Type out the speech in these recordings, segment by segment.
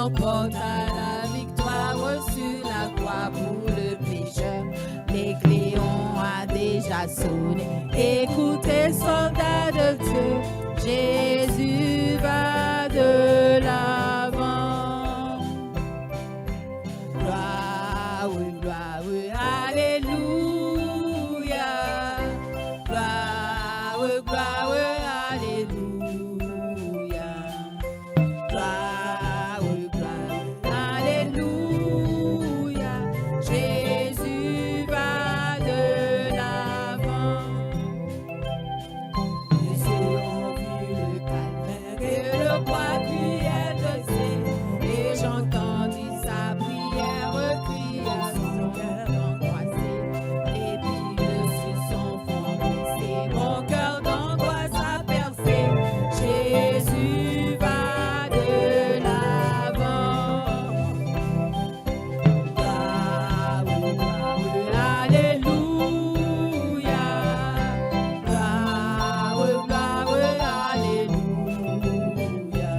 remporta la victoire sur la croix pour le pécheur. Les cléons a déjà sonné. Écoutez, soldats de Dieu, Jésus va de l'avant. Gloire, gloire, alléluia. Gloire, gloire, alléluia. Gloire, gloire, alléluia. Jésus va de l'avant. Les yeux ont vu le calvaire et le bois cruel de ses. Et j'entendis sa prière crier à son cœur angoissé. Et puis le son fond baissé, mon cœur d'angoisse a percé. Jésus va de l'avant. Gloire, gloire, alléluia. Gloire, gloire, alléluia.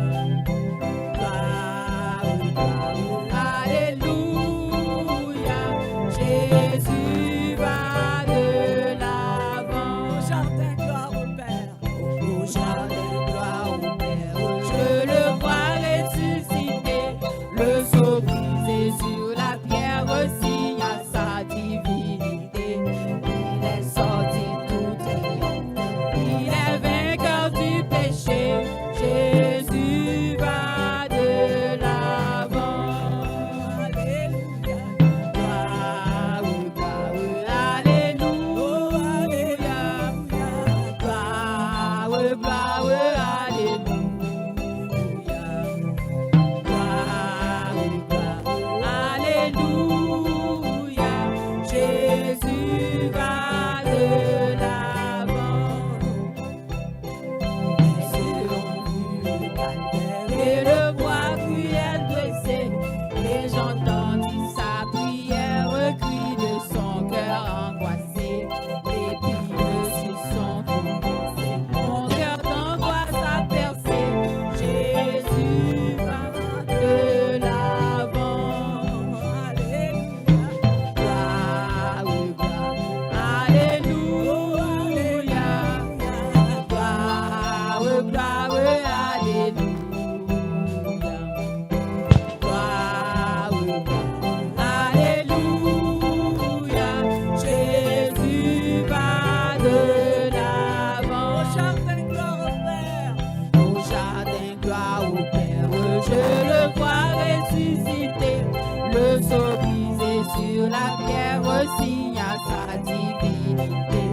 Gloire, gloire, alléluia. Jésus va de l'avant. Au jardin, gloire au Père. Au jardin, gloire au Père. Je le vois ressusciter. Le sceau brisé sur la pierre signe à sa divinité. Il est sorti tout triomphant. Il est vainqueur du péché. Jésus va de l'avant. Alléluia. Gloire, gloire, alléluia. Gloire, gloire, alléluia. Alléluia, Jésus va de l'avant. Les yeux ont vu le calvaire et le bois cruel blessé. Et j'entendis sa prière, cri de son cœur angoissé. Et puis sur son front baissé, mon cœur d'angoisse a percé. Jésus va de l'avant. Alléluia. Gloire, gloire, alléluia. Gloire, gloire, alléluia. Gloire, gloire, alléluia. Jésus va de l'avant. Au jardin, gloire au Père. Au jardin, gloire au Père. Je le vois ressusciter. Le sceau brisé sur la pierre signe à sa divinité.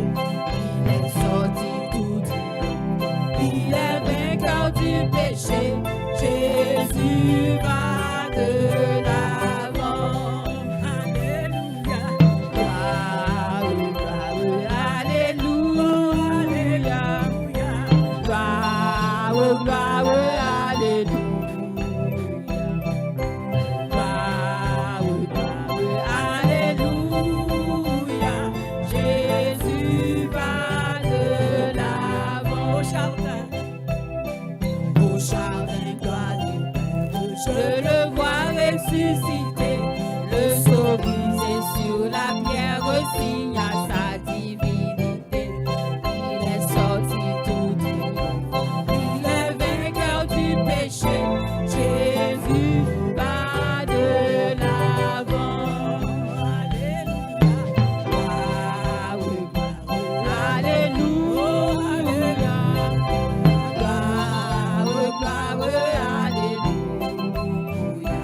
Il est sorti tout triomphant. Il est vainqueur du péché. Jésus va de l'avant. Alléluia. Gloire, gloire, alléluia. Gloire, gloire, alléluia. Gloire, gloire, alléluia. Jésus va de l'avant. Au jardin, gloire du Père. Je le vois ressusciter. Le sceau brisé sur la pierre signe à sa divinité. Il est sorti tout triomphant. Il est vainqueur du péché. Jésus va de l'avant. Alléluia. Gloire, gloire, alléluia. Gloire, gloire, alléluia.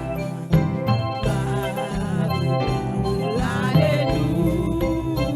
Gloire, gloire, alléluia.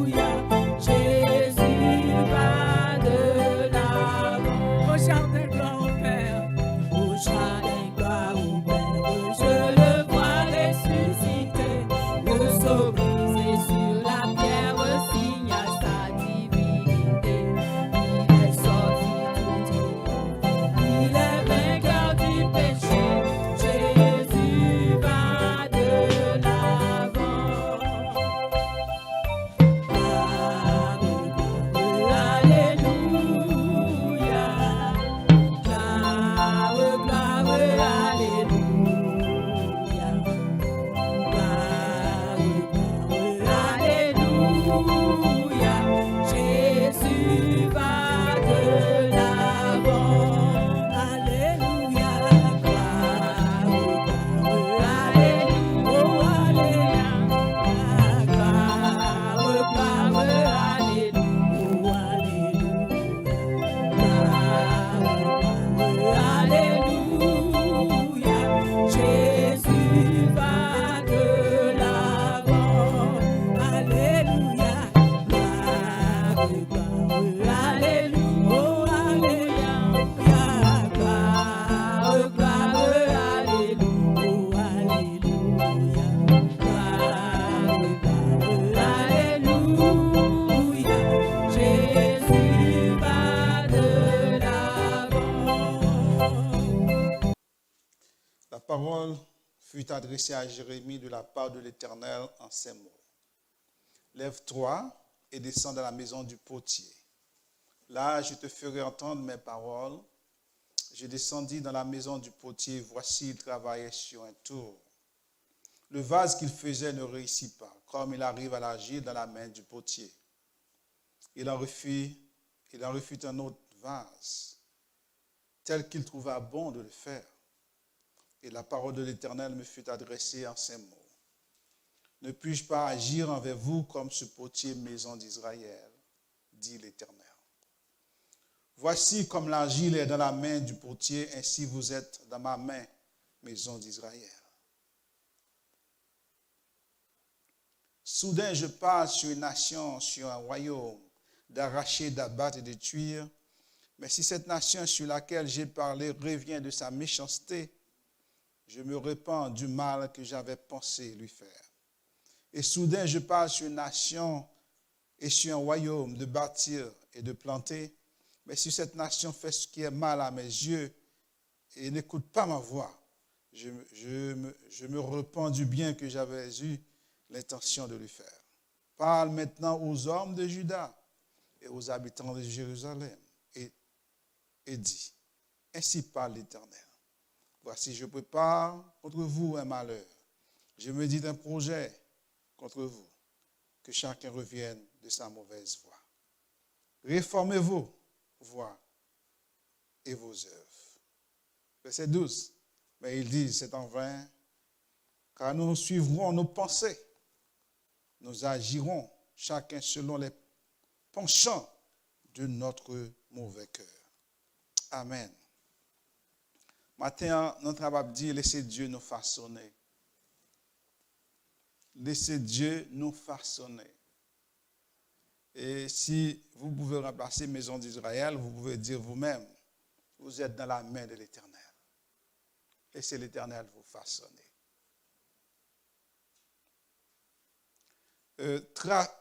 fut adressé à Jérémie de la part de l'Éternel en ces mots. Lève-toi et descends dans la maison du potier. Là, je te ferai entendre mes paroles. Je descendis dans la maison du potier. Voici, il travaillait sur un tour. Le vase qu'il faisait ne réussit pas, comme il arrive à l'argile dans la main du potier. Il en refit un autre vase, tel qu'il trouva bon de le faire. Et la parole de l'Éternel me fut adressée en ces mots. Ne puis-je pas agir envers vous comme ce potier maison d'Israël, dit l'Éternel. Voici comme l'argile est dans la main du potier, ainsi vous êtes dans ma main, maison d'Israël. Soudain, je parle sur une nation, sur un royaume, d'arracher, d'abattre et de tuer. Mais si cette nation sur laquelle j'ai parlé revient de sa méchanceté, je me repens du mal que j'avais pensé lui faire. Et soudain, je parle sur une nation et sur un royaume de bâtir et de planter. Mais si cette nation fait ce qui est mal à mes yeux et n'écoute pas ma voix, je me repens du bien que j'avais eu l'intention de lui faire. Parle maintenant aux hommes de Juda et aux habitants de Jérusalem et dis, ainsi parle l'Éternel. Voici, je prépare contre vous un malheur. Je me dis d'un projet contre vous, que chacun revienne de sa mauvaise voie. Réformez vos voies et vos œuvres. Verset 12. Mais il dit, c'est en vain, car nous suivrons nos pensées. Nous agirons chacun selon les penchants de notre mauvais cœur. Amen. Matin, notre rabbin dit, laissez Dieu nous façonner. Laissez Dieu nous façonner. Et si vous pouvez remplacer maison d'Israël, vous pouvez dire vous-même, vous êtes dans la main de l'Éternel. Laissez l'Éternel vous façonner.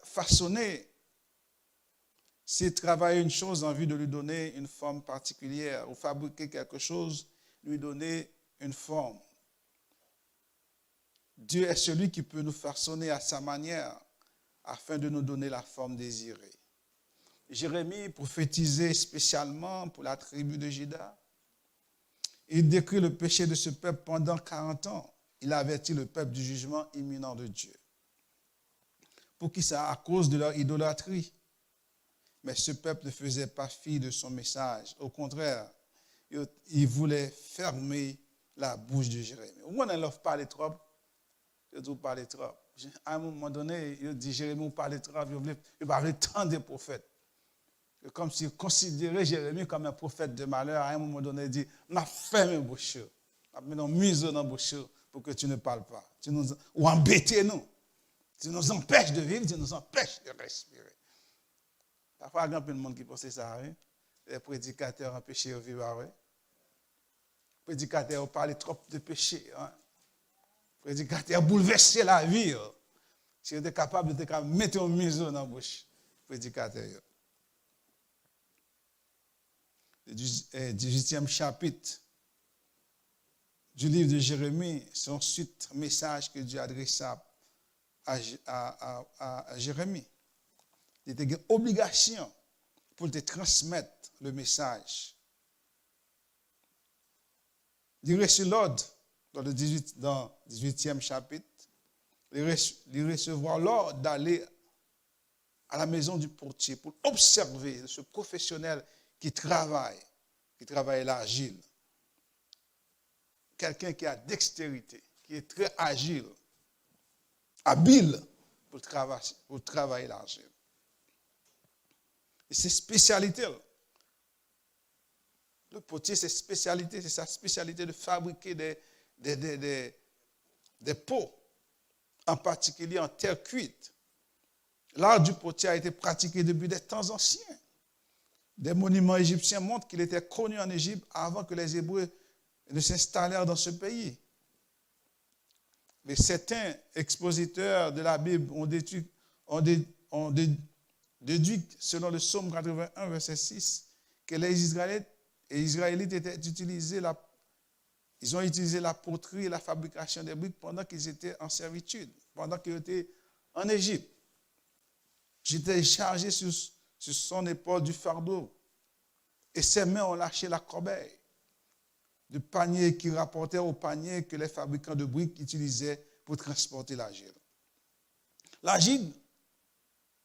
Façonner, c'est travailler une chose en vue de lui donner une forme particulière, ou fabriquer quelque chose, lui donner une forme. Dieu est celui qui peut nous façonner à sa manière afin de nous donner la forme désirée. Jérémie prophétisait spécialement pour la tribu de Juda. Il décrit le péché de ce peuple pendant 40 ans. Il avertit le peuple du jugement imminent de Dieu. Pour qui ça? À cause de leur idolâtrie. Mais ce peuple ne faisait pas fi de son message. Au contraire, il voulait fermer la bouche de Jérémie. Au moins, on ne leur parle trop. Il parle trop. À un moment donné, il dit Jérémie, vous parlez trop. Il va retendre des prophètes. Comme s'il considérait Jérémie comme un prophète de malheur. À un moment donné, il dit, on a fermé la bouche. On a mis un museau dans la bouche pour que tu ne parles pas. Ou embêtez-nous. Tu nous empêches de vivre, tu nous empêches de respirer. Parfois, il y a plein de monde qui pense ça. Hein? Les prédicateurs empêchés de vivre. Hein? Les prédicateurs parlent trop de péché. Hein? Les prédicateurs bouleverser la vie. Hein? Si vous êtes capable de mettre un museau dans la bouche, prédicateur. Le 18e chapitre du livre de Jérémie, c'est ensuite un message que Dieu adressa à Jérémie. Il était une obligation pour te transmettre le message. Il reçut l'ordre dans le 18e chapitre, il recevoir l'ordre d'aller à la maison du portier pour observer ce professionnel qui travaille l'argile. Quelqu'un qui a dextérité, qui est très agile, habile pour travailler l'argile. Et c'est spécialité. Le potier, c'est sa spécialité de fabriquer des pots, en particulier en terre cuite. L'art du potier a été pratiqué depuis des temps anciens. Des monuments égyptiens montrent qu'il était connu en Égypte avant que les Hébreux ne s'installèrent dans ce pays. Mais certains expositeurs de la Bible ont déduit, selon le psaume 81, verset 6, que les Israélites étaient utilisés Ils ont utilisé la poterie et la fabrication des briques pendant qu'ils étaient en servitude, pendant qu'ils étaient en Égypte. J'étais chargé sur son épaule du fardeau et ses mains ont lâché la corbeille du panier qui rapportait au panier que les fabricants de briques utilisaient pour transporter l'argile. L'argile,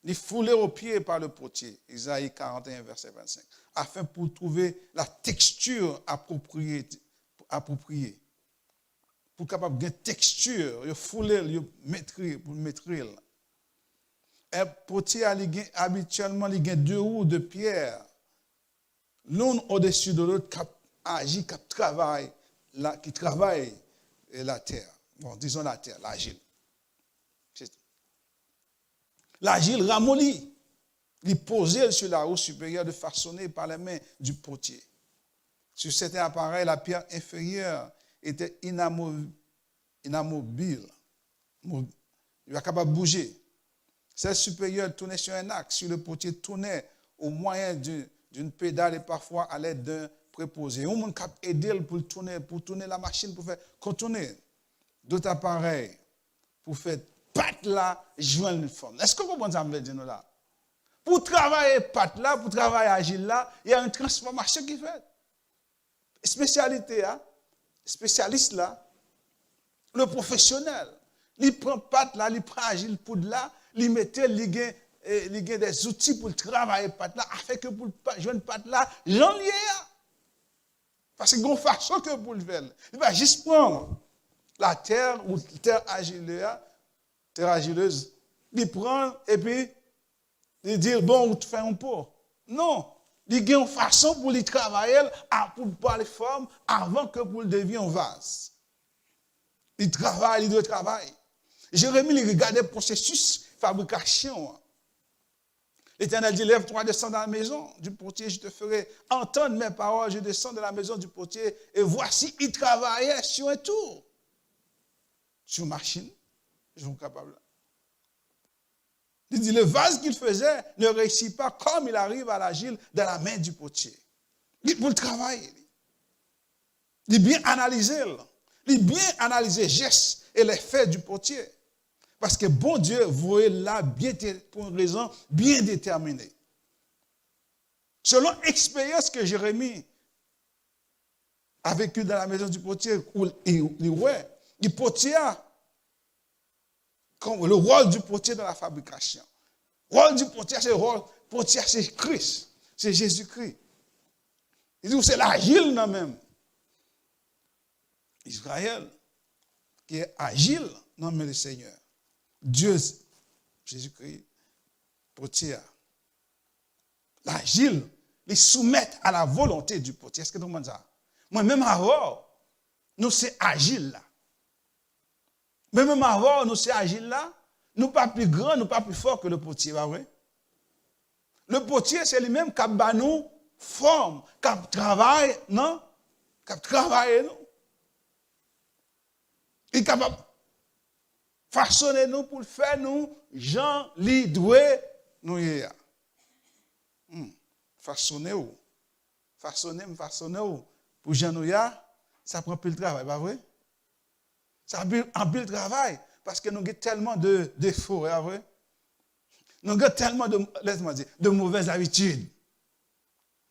il foulait aux pieds par le potier, Isaïe 41, verset 25, afin pour trouver la texture appropriée. Pour capable de texture, il foulait, il maîtriser. Un potier habituellement il a deux roues de pierre, l'une au-dessus de l'autre qui agit, qui travaille la terre. Bon, disons la terre, l'argile. L'argile ramollit, il posait sur la roue supérieure de façonner par les mains du potier. Sur cet appareil, la pierre inférieure était inamovible. Il était capable de bouger. Celle supérieure tournait sur un axe. Sur le potier tournait au moyen d'une pédale et parfois à l'aide d'un préposé. On peut aider pour tourner la machine, pour faire contourner. D'autres appareils pour faire patte là, joindre une forme. Est-ce que vous comprenez ça, me dire là? Pour travailler patte là, pour travailler agile là, il y a une transformation qui fait. Spécialité, hein? Spécialiste là, le professionnel, il prend patte là, il prend agile poudre là, il mettait, il a des outils pour travailler patte là, afin que pour joindre patte là, j'en lié. Parce que une façon que pour le faire, il va juste prendre la terre ou terre agileuse, il prend et puis il dit bon, tu fais un pot. Non. Il y a une façon pour lui travailler, pour pas les formes, avant que pour le devienne un vase. Il travaille, il doit travailler. Jérémie, il regardait le processus de fabrication. L'Éternel dit, lève-toi, descends dans la maison du potier, je te ferai entendre mes paroles, je descends dans la maison du potier, et voici, il travaillait sur un tour. Sur une machine, ils sont capables. Il dit, le vase qu'il faisait ne réussit pas comme il arrive à l'agile dans la main du potier. Il pour le travail. Il bien analyser. Il bien analyser les gestes et les faits du potier. Parce que bon Dieu voyait là bien pour une raison bien déterminée. Selon l'expérience que Jérémie a vécue dans la maison du potier, le potier comme le rôle du potier dans la fabrication. Le rôle du potier, c'est le rôle potier, c'est Christ, c'est Jésus-Christ. Il dit, c'est l'agile non même. Israël, qui est agile, non mais le Seigneur. Dieu, Jésus-Christ, potier. L'agile, les soumettre à la volonté du potier. Est-ce que tout le monde ça? Moi-même avant, nous c'est agile là. Mais même avant, nous sommes agiles là, nous pas plus grands, nous pas plus forts que le potier, pas vrai? Le potier, c'est lui-même qui a nous forme, qui travaille, non? Qui travaille nous. Il est capable de façonner nous pour faire nous, gens, li doué, nous y a. Façonner ou. Façonner ou. Pour gens nous y a, ça prend plus de travail, pas vrai? Ça a un peu de travail parce que nous avons tellement de défauts, c'est vrai? Nous avons tellement de mauvaises habitudes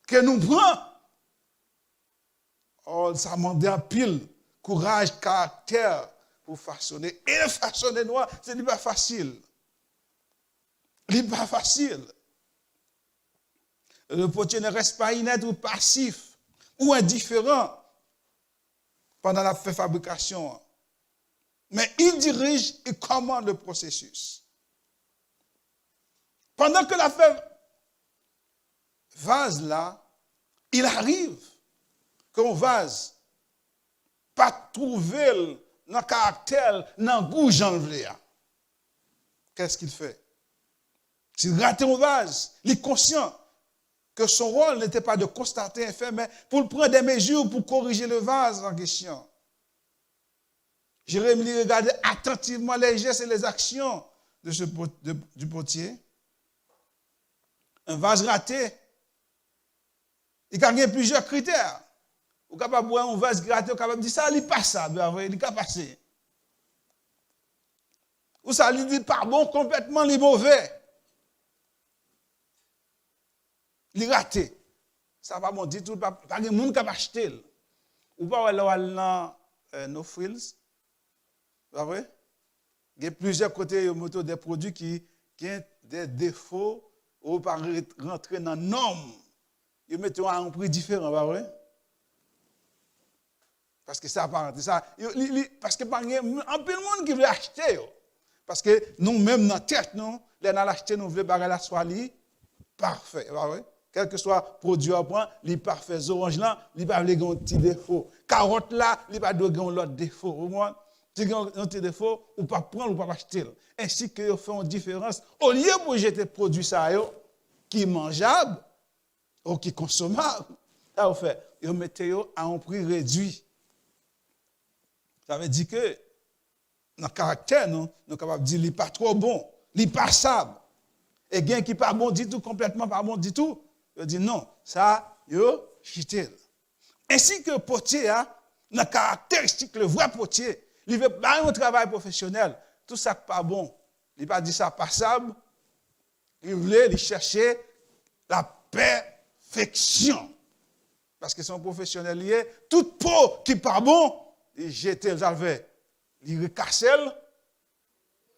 que nous prenons. Oh, ça demande un pile, courage, caractère pour façonner. Et le façonner noir, ce n'est pas facile. Ce n'est pas facile. Le potier ne reste pas inerte ou passif ou indifférent pendant la fabrication. Mais il dirige et commande le processus. Pendant que la vase là, il arrive qu'un vase pas trouver dans caractère, dans goût j'en veux. Qu'est-ce qu'il fait? S'il rate un vase, il est conscient que son rôle n'était pas de constater un fait, mais pour prendre des mesures pour corriger le vase en question. Jérémie regardait attentivement les gestes et les actions du potier. Un vase raté, il y a plusieurs critères Ou capable boire un vase gratté, ou capable dire ça, il passe ça, il pas passer. Ou ça lui dit pas bon complètement, il mauvais. Il raté. Ça va bon du tout, pas de monde qui va acheter. Ou pas aller dans No Frills. Pas vrai? Il y a plusieurs côtés des produits qui ont des défauts ou pas rentrer dans la norme. Ils mettent à un prix différent, pas vrai? Parce que ça part ça parce que pas un peu de monde qui veut acheter. Parce que nous-mêmes, dans la tête, nous l'acheter, nous voulons la soit parfait. Quel que soit le produit à prendre, il est parfait. Les oranges là, il n'y a pas de petits défauts. Carottes là, il n'y a pas de l'autre défaut. Si vous avez un petit défaut, vous ne pouvez pas prendre, vous ne pouvez pas acheter. Ainsi que vous faites une différence. Au lieu de jeter produit ça, qui est mangeable ou qui est consommable, ça vous fait, vous mettez à un prix réduit. Ça veut dire que dans le caractère, nous sommes capables de dire qu'il n'est pas trop bon, il n'est pas passable. Et il y a qui n'est pas bon du tout, complètement pas bon du tout. Il dit non, ça, yo, chité. Ainsi que le potier, dans la caractéristique, le vrai potier, il veut pas un travail professionnel. Tout ça n'est pas bon. Il n'a pas dit ça passable. Il voulait chercher la perfection. Parce que son professionnel lié, toute peau qui n'est pas bon, il jette le salvé. Il recasse,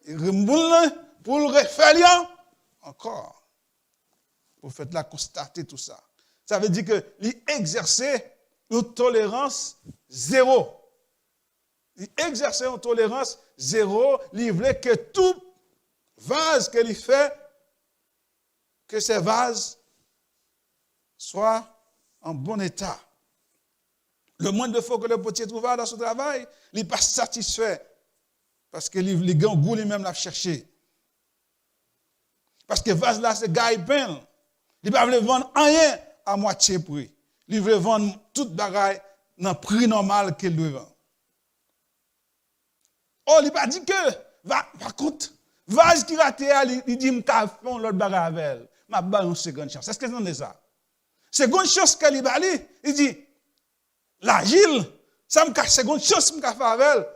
il remoule pour le refaire encore. Pour faire la constater tout ça. Ça veut dire qu'il exerçait une tolérance zéro. Il exerçait une tolérance zéro. Il voulait que tout vase qu'il fait, que ces vases soient en bon état. Le moins de fois que le potier trouve dans son travail, il n'est pas satisfait. Parce que les gants goût lui-même l'a cherché. Parce que vase là, c'est gaïpen. Il ne veut pas vendre rien à moitié prix. Il veut vendre toute bagaille dans le prix normal qu'il doit vendre. Oh, il n'a pas dit que, par contre, vase qui rate, il dit, je vais faire l'autre bagaille avec elle. Je vais faire une seconde chance. Est-ce que vous entendez ça? Seconde chance qu'il il dit, l'agile, ça me casse seconde chance que je vais faire avec elle.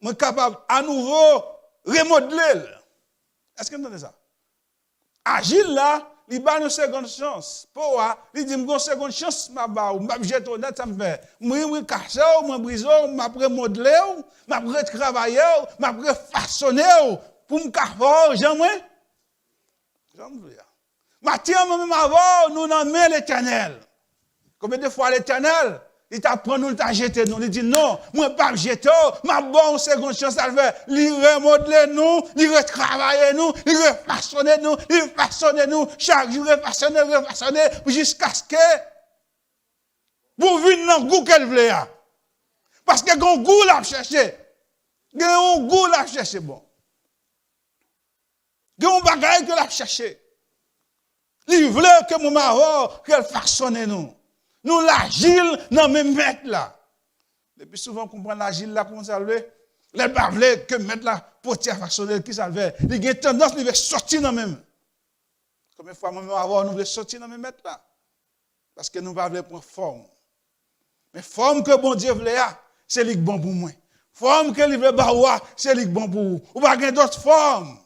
Je suis capable à nouveau remodeler. Est-ce que vous entendez ça? Agile là, il a une seconde chance. Pourquoi? Il dit, une seconde chance, je jette honnête, ça me fait. Je casse, je brise, je remodeler, je retravailler, je refaçonner pour me faire, jamais. Jamais. Mathieu, même avant, nous nommons l'Éternel. Combien de fois l'Éternel? Il t'apprend nous, il t'a jeté nous. Il dit non, moi pas jeter, ma bonne seconde chance à le faire. Il remodeler nous, il retravailler nous, il refaçonner nous, il façonner nous. Chaque jour, refaçonner, jusqu'à ce que vous venez dans le goût qu'elle voulait. Parce que un goût l'a cherché. Un goût l'a cherché bon. Un bagage que l'a cherché. Il voulait que mon mari, qu'elle façonne nous. Nous, l'agile, non, même mettre là. Et puis souvent, on comprend l'agile là, comment ça le fait. Les bavlés que mettre la potière façonnée, qui ça le fait. Il y a tendance, il veut sortir dans même. Combien de fois, nous voulons sortir dans même mettre là. Parce que nous ne voulons pas prendre forme. Mais forme que bon Dieu voulait, c'est lui qui bon pour moi. Forme que lui veut baoua, c'est lui qui bon pour vous. Ou pas d'autres formes.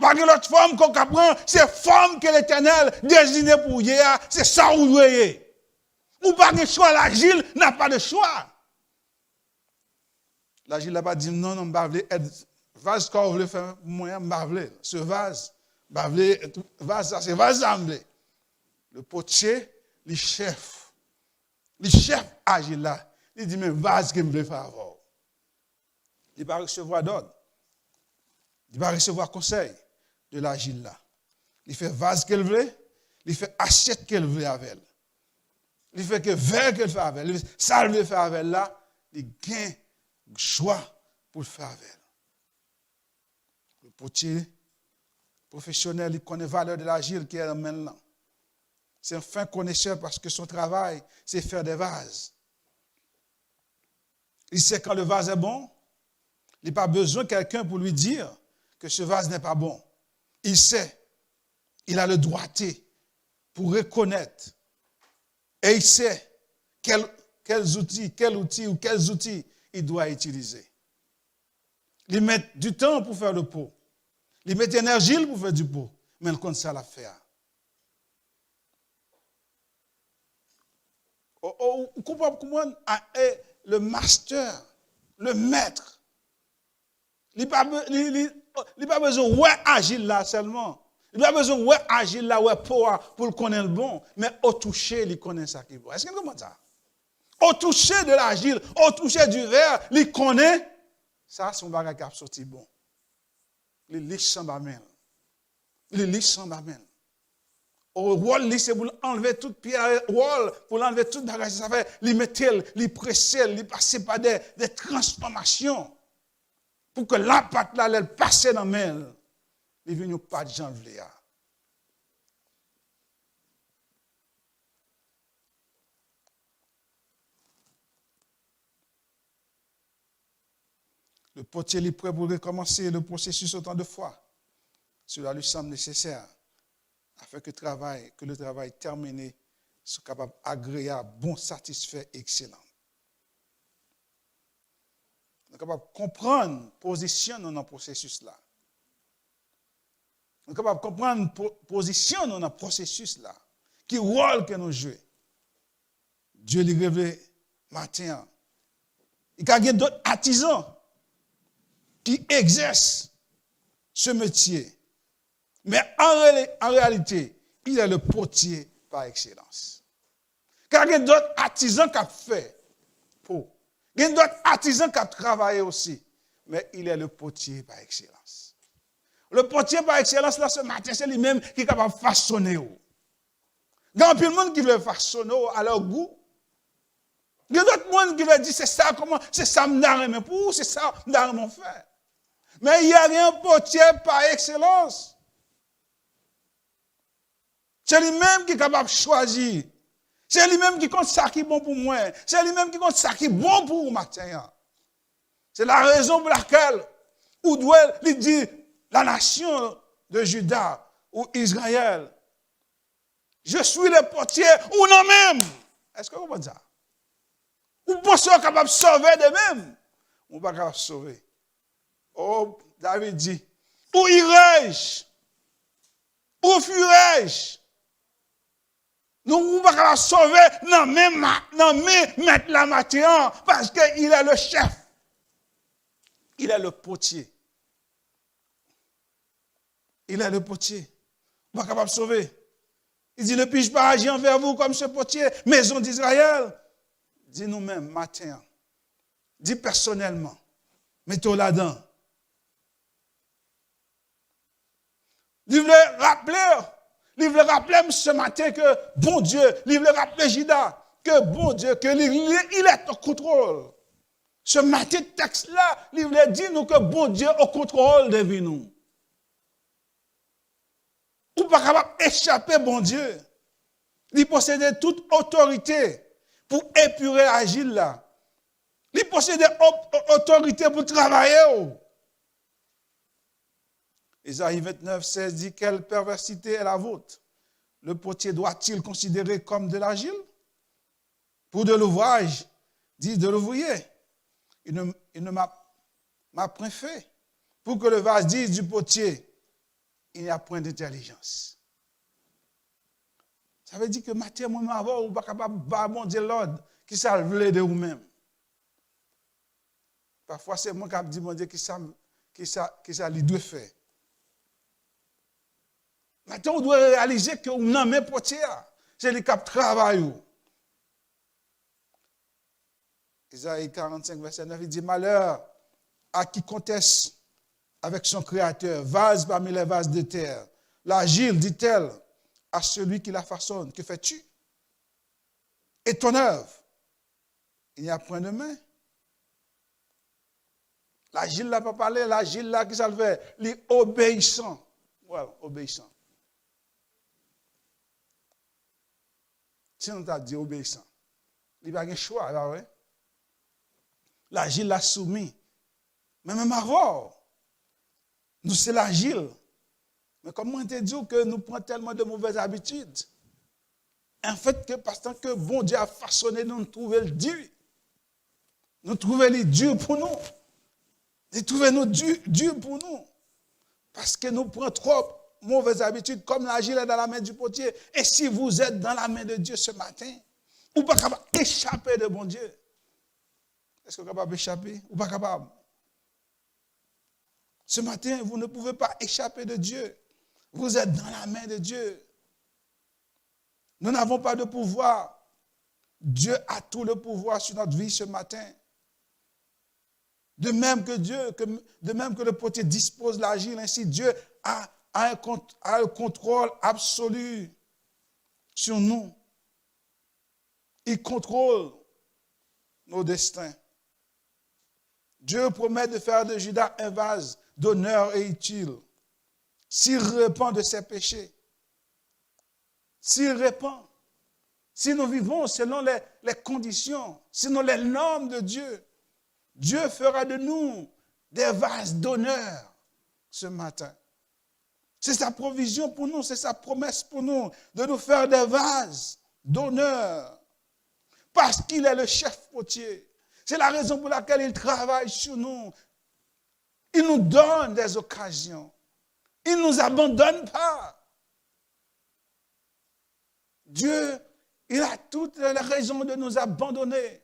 Pas que l'autre forme qu'on apprend, c'est forme que l'Éternel désigne pour vous, c'est ça où vous voyez. Ou pas de choix, l'agile n'a pas de choix. L'agile n'a pas dit non, non, je vais être vase qu'on veut faire moi, je vais ce vase, c'est vase d'emblée. Le potier, le chef agile là, il dit mais vase que je veux faire avant. Il va recevoir d'ordre. Il va recevoir conseil de l'agile là. Il fait vase qu'elle veut, il fait assiette qu'elle veut avec elle. Il fait que verre qu'elle fait avec elle, ça elle veut faire avec elle là, il gagne choix pour le faire avec elle. Le potier professionnel, il connaît la valeur de l'agile qui est maintenant. C'est un fin connaisseur parce que son travail, c'est faire des vases. Il sait quand le vase est bon, il n'a pas besoin de quelqu'un pour lui dire que ce vase n'est pas bon. Il sait, il a le droité pour reconnaître. Et il sait quels outils ou quels outils il doit utiliser. Il met du temps pour faire le pot. Il met énergie pour faire du pot. Mais il compte ça à faire. Vous comprenez? Le master, le maître, il n'a pas besoin d'agir là seulement. Il n'a pas besoin d'agir là pour le connaître le bon. Mais au toucher, il connaît ça qui est bon. Est-ce que vous comprenez ça? Au toucher de l'argile, au toucher du verre, il connaît. Ça, c'est un bagage qui a sorti bon. Il lit sans bamel. Il lit sans bamel. Au wall, c'est pour enlever toute pierre, wall, pour enlever toute bagage. Ça fait, il mettait, il pressait, il passait par des transformations. Pour que la pâte là, elle passe dans la main. Il vient pas de janvier. Le potier est prêt pour recommencer le processus autant de fois. Cela lui semble nécessaire afin que le travail terminé soit capable agréable, bon, satisfait, excellent. On est capable de comprendre la position dans le processus là. On est capable de comprendre la position dans le processus là. Qui rôle que nous jouons. Dieu lui révèle matin. Il y a d'autres artisans qui exercent ce métier. Mais en réalité, il est le potier par excellence. Car il y a d'autres artisans qui ont fait pour. Il y a d'autres artisans qui ont travaillé aussi. Mais il est le potier par excellence. Le potier par excellence, là, ce matin, c'est lui-même qui est capable de façonner. Il y a plein de monde qui veut façonner à leur goût. Il y a d'autres monde qui veulent dire, c'est ça, comment, c'est ça, mais pour, c'est ça, mon frère. Mais il y a un potier par excellence. C'est lui-même qui est capable de choisir. C'est lui-même qui compte ça qui est bon pour moi. C'est lui-même qui compte ça qui est bon pour vous matin. C'est la raison pour laquelle, où doit il dit la nation de Juda ou Israël, je suis le potier ou non même. Est-ce que vous comprenez ça? Vous pensez capable de sauver de même? Ou pas capable de sauver? Oh, David dit, où irai-je? Où fuirai-je? Nous ne pouvons pas sauver, non, mais mettre la matière, parce qu'il est le chef. Il est le potier. Il est le potier. On ne peut pas sauver. Il dit, ne puis-je pas agir envers vous comme ce potier, maison d'Israël? Dis nous-mêmes, matin. Dis personnellement. Mettons là-dedans. Il voulait rappeler ce matin que bon Dieu, il voulait rappeler Juda que bon Dieu, qu'il est au contrôle. Ce matin, texte-là, il voulait dire nous que bon Dieu est au contrôle de nous. Ou pas capable d'échapper, bon Dieu. Il possédait toute autorité pour épurer l'agile là. Il possédait autorité pour travailler. Isaïe 29, 16 dit, quelle perversité est la vôtre? Le potier doit-il considérer comme de l'argile? Pour de l'ouvrage, dit de l'ouvrier. Il ne m'a point fait. Pour que le vase dise du potier, il n'y a point d'intelligence. Ça veut dire que matin, moi, avant, vous n'êtes pas capable de dire l'ordre qui ça voulait de vous-même. Parfois, c'est moi qui dis, mon Dieu, qui ça lui doit faire. Maintenant, on doit réaliser que nous n'avons pas potier. C'est le cap travail. Isaïe 45, verset 9, il dit, malheur à qui conteste avec son créateur, vase parmi les vases de terre. L'agile, dit-elle, à celui qui la façonne, que fais-tu? Et ton œuvre, il n'y a point de main. L'agile n'a pas parlé, l'agile là qui ça le fait, l'obéissant. Voilà, obéissant. Si on t'a dit obéissant, il n'y a pas de choix, là, ouais. L'agile l'a soumis. Mais même avant, nous, c'est l'agile. Mais comment on te dit que nous prenons tellement de mauvaises habitudes? En fait, que parce que bon Dieu a façonné, nous trouver le dur. Nous trouver les durs pour nous. Nous trouver nous durs pour nous. Parce que nous prenons trop mauvaises habitudes, comme l'argile est dans la main du potier. Et si vous êtes dans la main de Dieu ce matin, vous n'êtes pas capable d'échapper de bon Dieu. Est-ce que vous êtes capable d'échapper? Ou pas capable? Ce matin, vous ne pouvez pas échapper de Dieu. Vous êtes dans la main de Dieu. Nous n'avons pas de pouvoir. Dieu a tout le pouvoir sur notre vie ce matin. De même que de même que le potier dispose l'argile, ainsi Dieu a un contrôle absolu sur nous. Il contrôle nos destins. Dieu promet de faire de Judas un vase d'honneur et utile. S'il repent de ses péchés, s'il repent, si nous vivons selon les conditions, selon les normes de Dieu, Dieu fera de nous des vases d'honneur ce matin. C'est sa provision pour nous, c'est sa promesse pour nous, de nous faire des vases d'honneur. Parce qu'il est le chef potier. C'est la raison pour laquelle il travaille sur nous. Il nous donne des occasions. Il ne nous abandonne pas. Dieu, il a toutes les raisons de nous abandonner.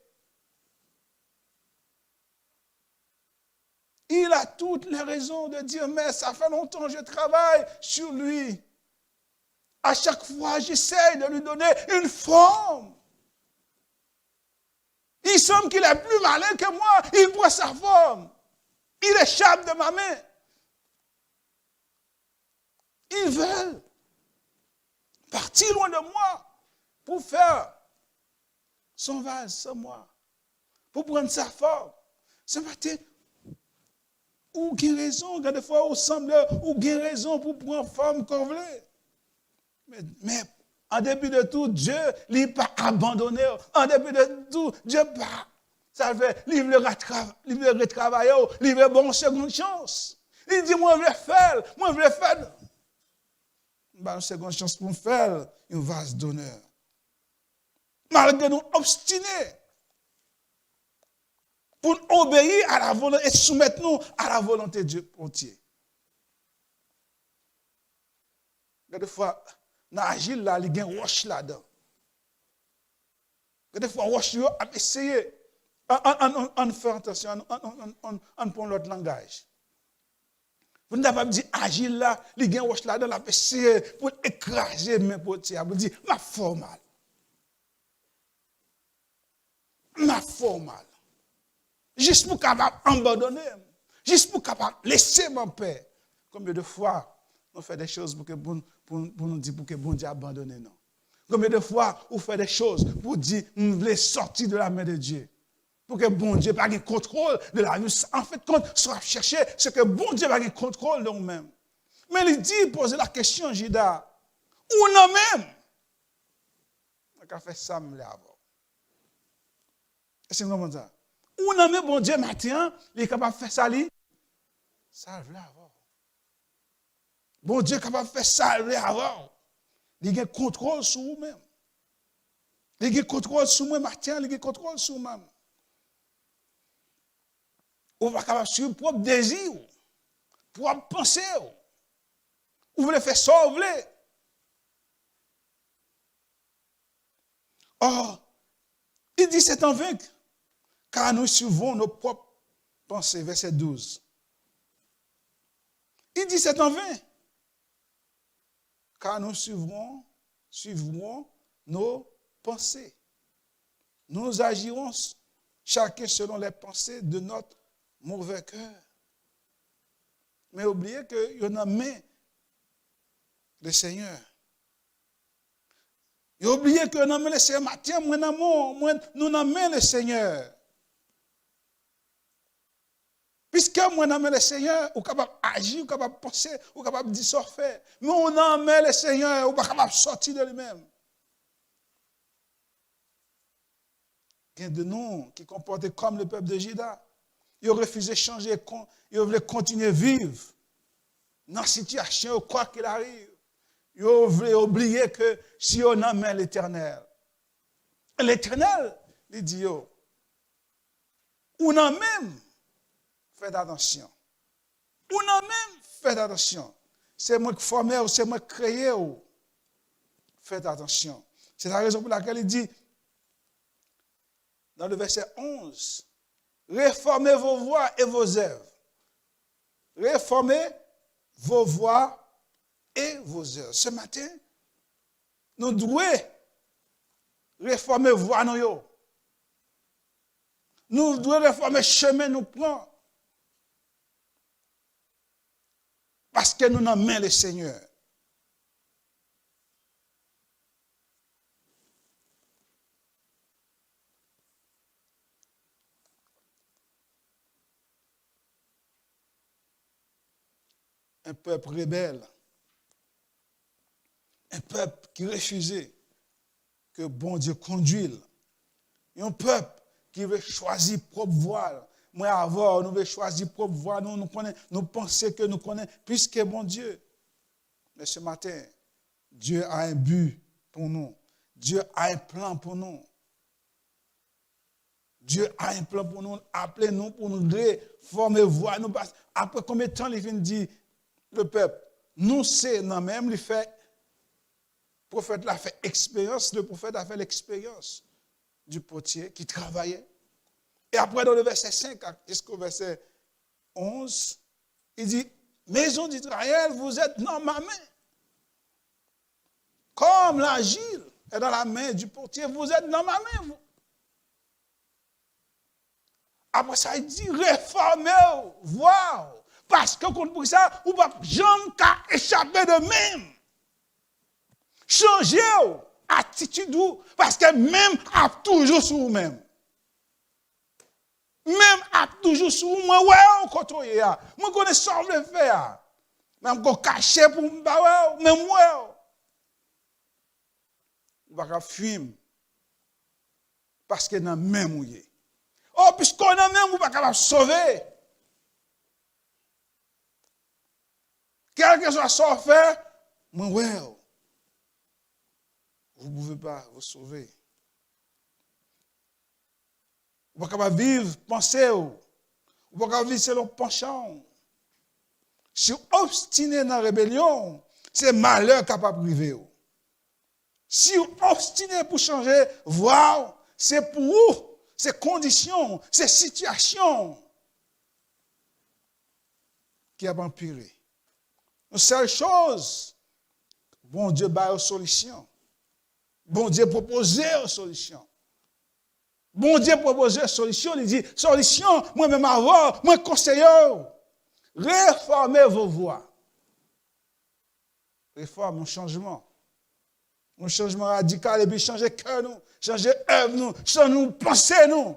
Il a toutes les raisons de dire, mais ça fait longtemps que je travaille sur lui. À chaque fois, j'essaie de lui donner une forme. Il semble qu'il est plus malin que moi. Il prend sa forme. Il échappe de ma main. Ils veulent partir loin de moi pour faire son vase sans moi, pour prendre sa forme. Ce matin, ou guérison, des fois, au semble, ou guérison pour prendre forme qu'on veut. Mais en dépit de tout, Dieu n'est pas abandonné. En dépit de tout, Dieu pas. Ça fait, il veut retravailler, il veut bon seconde chance. Il dit, moi, je vais faire. Une seconde chance pour faire une vase d'honneur. Malgré nous obstinés, pour obéir à la volonté et soumettre nous à la volonté de Dieu entier. Des fois, dans l'agile, là, il y a un roche là-dedans. Des fois, roche, on a essayé. On fait attention, on prend l'autre langage. Vous n'avez pas dit agile là, il y a un roche là-dedans, on a essayé pour écraser mes potiers. Vous dites, ma forme mal. Juste pour capable abandonner, juste pour capable laisser mon père. Combien de fois on fait des choses pour nous dire pour que bon Dieu abandonne non. Combien de fois on fait des choses pour dire on voulait sortir de la main de Dieu. Pour que bon Dieu pas ait contrôle de la vie. En fait, quand on va chercher, c'est que bon Dieu va ait contrôle de nous-mêmes. Mais il dit, poser la question, Judas, où non même? On a fait ça, avant. Est-ce que vous comprenez ça? Où non même, bon Dieu, matin, il est capable de faire ça, ça le avant. Bon Dieu est capable de faire ça avant. Il a contrôle sur vous-même. Il a contrôle sur moi matin, il a contrôle sur moi-même. Vous va capable sur votre propre désir, propre pensée. Vous voulez faire ça, vous voulez. Or, il dit c'est en vain, car nous suivons nos propres pensées, verset 12. Il dit c'est en vain, car nous suivrons nos pensées. Nous agirons chacun selon les pensées de notre mauvais cœur. Mais oubliez qu'il y en a main le Seigneur. Et oubliez que nous le Seigneur. Tiens, mon amour, nous n'aimons le Seigneur. Puisque moi n'aime le Seigneur, ou capable d'agir, ou capable de penser, ou capable de dire ça faire. Mais on aime le Seigneur, ou pas capable de sortir de lui-même. Il y a de nous qui comportaient comme le peuple de Juda. Ils ont refusé de changer, ils voulaient continuer à vivre dans la situation, quoi qu'il arrive. Vous voulez oublier que si on aime l'Éternel, l'Éternel, il dit, yo, on a même fait attention. On a même fait attention. C'est moi qui formé, c'est moi qui créé. Faites attention. C'est la raison pour laquelle il dit, dans le verset 11, réformez vos voies et vos œuvres. Réformez vos voies et vos œuvres. Ce matin, nous devons réformer voies nous. Nous devons réformer chemin nous prend. Parce que nous n'en main le Seigneur. Un peuple rebelle, un peuple qui refusait que bon Dieu conduise, un peuple qui veut choisir propre voie. Moi, avant, nous veut choisir propre voie, nous pensons que nous connaissons plus que bon Dieu. Mais ce matin, Dieu a un but pour nous. Dieu a un plan pour nous. Dieu a un plan pour nous. Appelez-nous pour nous réformer voie. Après combien de temps il vient dire le peuple, nous c'est non même, il fait, le prophète l'a fait expérience, le prophète a fait l'expérience du potier qui travaillait. Et après dans le verset 5 jusqu'au verset 11, il dit, maison d'Israël, vous êtes dans ma main. Comme l'argile est dans la main du potier, vous êtes dans ma main, vous. Après ça, il dit, réformez-vous, wow. Parce que pour ça, vous ne pouvez jamais échapper de même. Changez attitude, parce que même a toujours sur vous-même. Même a toujours sur vous, moi, ouais, on côtoie. Moi, je connais ça, je le fais. Même qu'on cache pour me même ouais. Vous ne pouvez pas fuir. Parce que dans même mouillé. Oh, puisqu'on a même, vous ne pouvez pas sauver. Quel que soit son fait, moi, ouais, vous ne pouvez pas vous sauver. Vous ne pouvez pas vivre, penser, vous ne pouvez pas vivre selon penchant. Si vous obstinez dans la rébellion, c'est malheur capable de priver. Si vous obstinez pour changer, voir, c'est pour vous, c'est conditions, c'est situations qui a empiré. Une seule chose, bon Dieu bat une solution. Bon Dieu propose une solution. Bon Dieu propose une solution. Il dit, solution, moi-même avant, moi conseiller. Réformez vos voies. Réforme, un changement. Un changement radical et puis changer cœur nous, changer œuvre nous, changer nous, penser nous.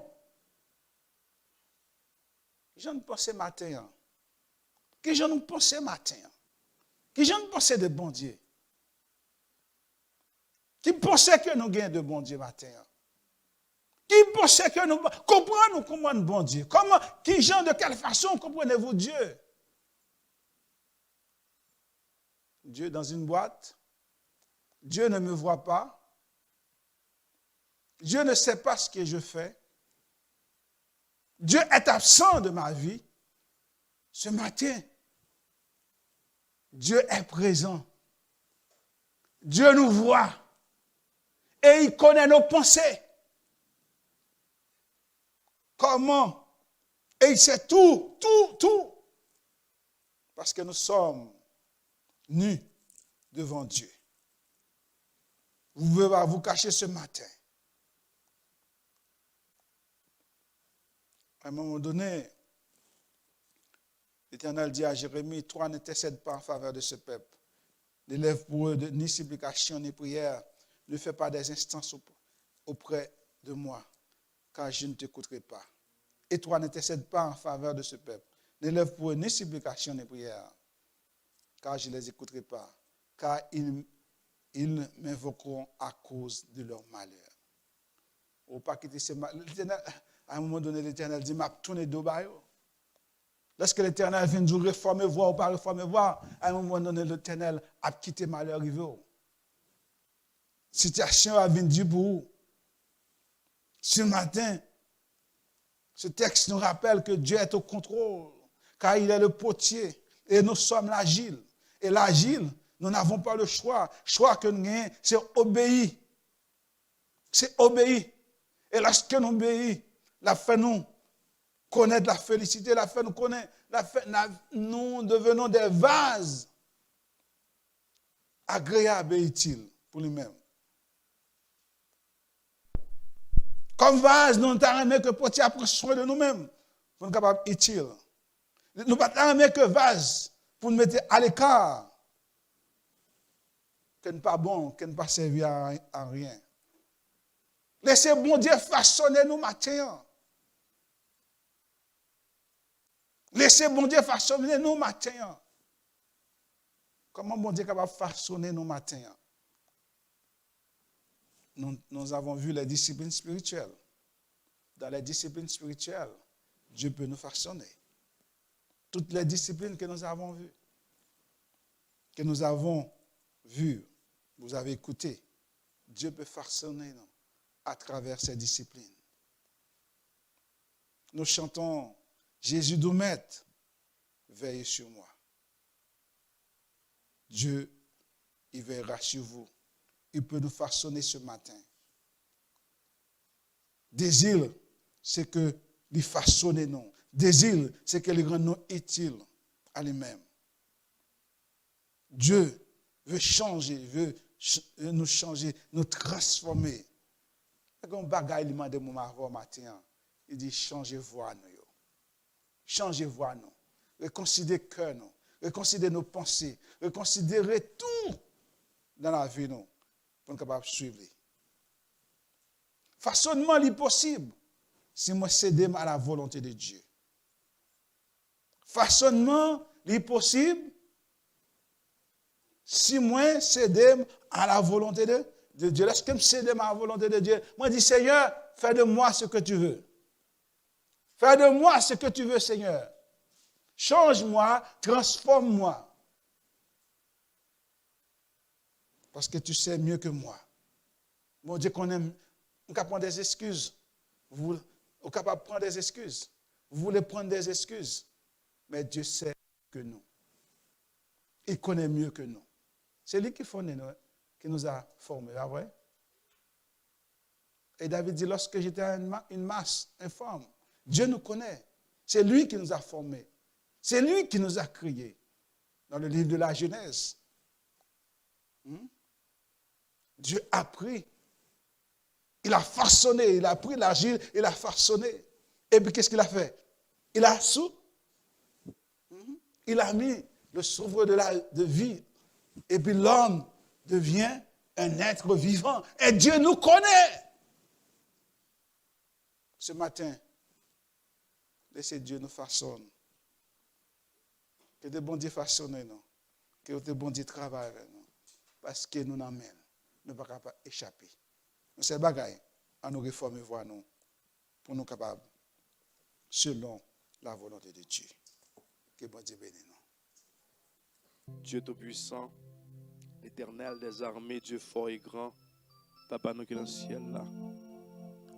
Je ne pensais matin. Que je ne pensais matin. Qui je ne pensais de bon Dieu? Qui pensait que nous gagnons de bon Dieu matin? Qui pensait que nous comprenons comment nous bon Dieu? Comment, qui gens de quelle façon comprenez-vous Dieu? Dieu dans une boîte. Dieu ne me voit pas. Dieu ne sait pas ce que je fais. Dieu est absent de ma vie. Ce matin, Dieu est présent. Dieu nous voit. Et il connaît nos pensées. Comment? Et il sait tout. Parce que nous sommes nus devant Dieu. Vous ne pouvez pas vous cacher ce matin. À un moment donné, l'Éternel dit à Jérémie, toi n'intercède pas en faveur de ce peuple. N'élève pour eux ni supplication ni prière. Ne fais pas des instances auprès de moi, car je ne t'écouterai pas. Et toi n'intercède pas en faveur de ce peuple. N'élève pour eux ni supplication ni prière, car je ne les écouterai pas, car ils m'invoqueront à cause de leur malheur. Ou pas quitter ce malheur. À un moment donné, l'Éternel dit, m'a tourné dos. Lorsque l'Éternel vient nous réformer, voir ou pas réformer, voir, à un moment donné, l'Éternel a quitté malheur arrivé. Situation a vendu pour vous. Ce matin, ce texte nous rappelle que Dieu est au contrôle, car il est le potier et nous sommes l'agile. Et l'agile, nous n'avons pas le choix. Le choix que nous avons, c'est obéir. C'est obéir. Et lorsque nous obéissons, la fait nous connaître la félicité, la fait nous connaître, nous devenons des vases agréables et utiles pour lui-même. Comme vase, nous n'avons que potier à prendre soin de nous-mêmes pour nous capables utile. Nous n'avons que vase pour nous mettre à l'écart, que n'est pas bon, que ne pas servir à rien. Laissez bon Dieu façonner nous matin. Laissez bon Dieu façonner nous matin. Comment bon Dieu est capable de façonner nous matin? Nous avons vu les disciplines spirituelles. Dans les disciplines spirituelles, Dieu peut nous façonner. Toutes les disciplines que nous avons vues, vous avez écouté, Dieu peut façonner nous à travers ces disciplines. Nous chantons Jésus nous maître, veillez sur moi. Dieu, il veillera sur vous. Il peut nous façonner ce matin. Désir, c'est que lui façonner nous. Désir, c'est que lui rend nous utiles à lui-même. Dieu veut changer, veut nous changer, nous transformer. Quand bagaille lui demande mon matin, il dit changez-vous à nous. Changez-vous à nous. Reconsidérez cœur nous. Reconsidérez nos pensées. Reconsidérez tout dans la vie nous pour nous capables de suivre. Façonnement est possible si moi cédé à la volonté de Dieu. Façonnement est possible si moi cédé à la volonté de Dieu. Lorsque je cède à la volonté de Dieu, moi je dis Seigneur, fais de moi ce que tu veux. Fais de moi ce que tu veux, Seigneur. Change-moi, transforme-moi. Parce que tu sais mieux que moi. Mon Dieu, qu'on aime, on peut prendre des excuses. On est capable de prendre des excuses. Vous voulez prendre des excuses. Mais Dieu sait que nous. Il connaît mieux que nous. C'est lui qui nous a formés, pas vrai? Et David dit, lorsque j'étais une masse informe, Dieu nous connaît. C'est lui qui nous a formés. C'est lui qui nous a créés. Dans le livre de la Genèse. Dieu a pris. Il a façonné. Il a pris l'argile. Il a façonné. Et puis qu'est-ce qu'il a fait? Il a Il a mis le souffle de vie. Et puis l'homme devient un être vivant. Et Dieu nous connaît. Ce matin, laissez Dieu nous façonner. Que de bon Dieu façonne nous. Que de bon Dieu travaille avec nous. Parce que nous n'amène. Nous ne pouvons pas échapper. Nous sommes bagailles à nous réformer, voir nous. Pour nous capables. Selon la volonté de Dieu. Que bon Dieu bénisse nous. Dieu Tout-Puissant, l'Éternel des armées, Dieu fort et grand, Papa nous qui est dans le ciel là.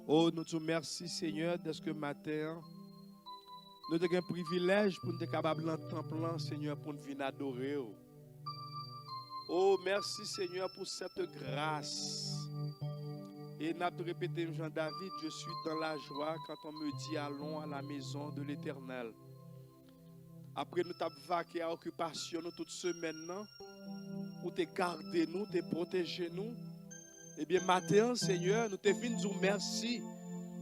Oh, nous te remercions, Seigneur, de ce que matin, nous avons un privilège pour nous être capables d'entendre, Seigneur, pour nous venir adorer. Oh, merci, Seigneur, pour cette grâce. Et nous avons répété, Jean-David, je suis dans la joie quand on me dit allons à la maison de l'Éternel. Après nous avons vaqué à l'occupation toute semaine, pour te garder nous, te protéger nous. Eh bien, matin, Seigneur, nous te venons dire merci.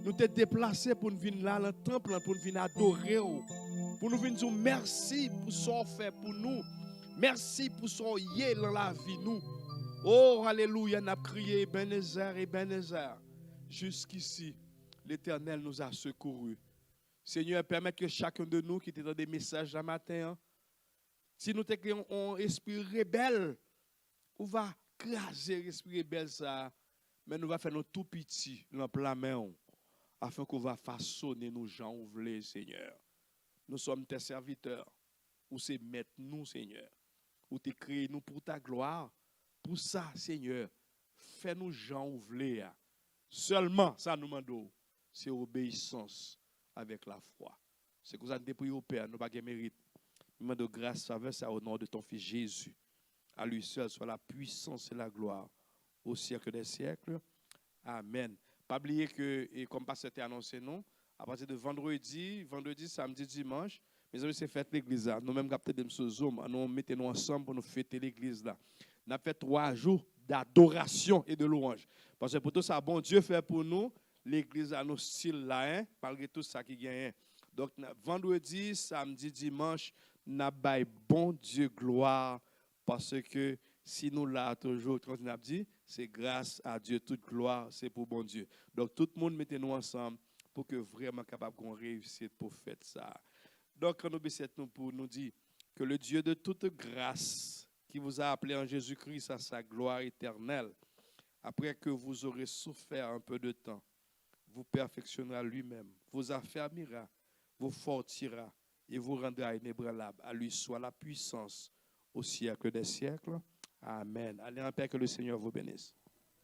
Nous te déplacés pour nous venir là dans le temple, pour nous venir adorer. Pour nous venir dire merci pour ce qu'on fait pour nous. Merci pour ce qu'on y est dans la vie nous. Oh, alléluia, nous avons crié Ebenezer. Jusqu'ici, l'Éternel nous a secourus. Seigneur, permets que chacun de nous qui était dans des messages ce matin, si nous avons un esprit rebelle, on va craser l'esprit rebelle ça, mais nous va faire nos tout petits dans la main, afin qu'on va façonner nos gens ouvrés, Seigneur. Nous sommes tes serviteurs. Ou c'est mettre nous, Seigneur. Ou t'es créé nous pour ta gloire. Pour ça, Seigneur, fais-nous gens ouvrés. Seulement, ça nous demande, c'est obéissance avec la foi. C'est que nous avons prié au Père, nous n'avons pas de mérite. Nous demandons grâce, faveur, ça au nom de ton Fils Jésus. À lui seul soit la puissance et la gloire au siècle des siècles. Amen. Pas oublier que, et comme pasteur t'a annoncé, non, à partir de vendredi, samedi, dimanche, mes amis, c'est fête l'église là. Nous-mêmes, capté de ce Zoom, nous mettons ensemble pour nous fêter l'église là. Nous avons fait 3 jours d'adoration et de louange. Parce que pour tout ça, bon Dieu fait pour nous, l'église a nos styles là, malgré tout ça qui gagne. Donc, vendredi, samedi, dimanche, nous avons bon Dieu gloire. Parce que si nous là toujours, quand on a dit, c'est grâce à Dieu, toute gloire, c'est pour bon Dieu. Donc, tout le monde mettez-nous ensemble pour que vraiment capable qu'on réussisse pour faire ça. Donc, nous nous pour nous dire que le Dieu de toute grâce qui vous a appelé en Jésus-Christ à sa gloire éternelle, après que vous aurez souffert un peu de temps, vous perfectionnera lui-même, vous affermira, vous fortira et vous rendra inébranlable. À lui soit la puissance au siècle des siècles. Amen. Allez en paix, que le Seigneur vous bénisse.